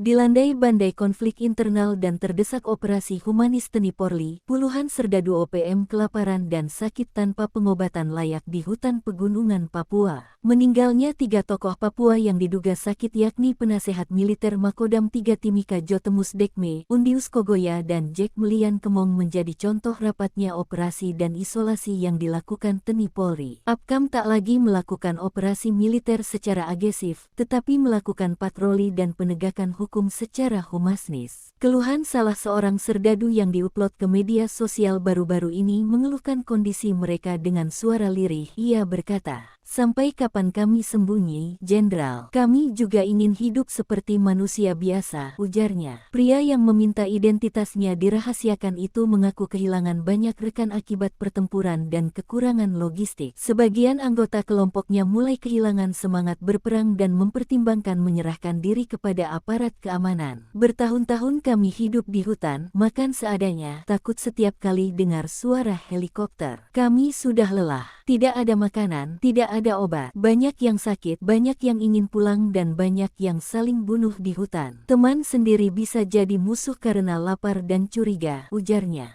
Dilandai bandai konflik internal dan terdesak operasi humanis TNI Polri, puluhan serdadu OPM kelaparan dan sakit tanpa pengobatan layak di hutan pegunungan Papua. Meninggalnya 3 tokoh Papua yang diduga sakit yakni penasehat militer Makodam 3 Timika Jotemus Dekme, Undius Kogoya dan Jack Melian Kemong menjadi contoh rapatnya operasi dan isolasi yang dilakukan TNI Polri. Apkam tak lagi melakukan operasi militer secara agresif, tetapi melakukan patroli dan penegakan hukum secara humanis. Keluhan salah seorang serdadu yang diupload ke media sosial baru-baru ini mengeluhkan kondisi mereka dengan suara lirih. Ia berkata, "Sampai kapan kami sembunyi, Jenderal? Kami juga ingin hidup seperti manusia biasa," ujarnya. Pria yang meminta identitasnya dirahasiakan itu mengaku kehilangan banyak rekan akibat pertempuran dan kekurangan logistik. Sebagian anggota kelompoknya mulai kehilangan semangat berperang dan mempertimbangkan menyerahkan diri kepada aparat keamanan. "Bertahun-tahun kami hidup di hutan, makan seadanya, takut setiap kali dengar suara helikopter. Kami sudah lelah, tidak ada makanan, tidak ada obat, banyak yang sakit, banyak yang ingin pulang dan banyak yang saling bunuh di hutan. Teman sendiri bisa jadi musuh karena lapar dan curiga," ujarnya.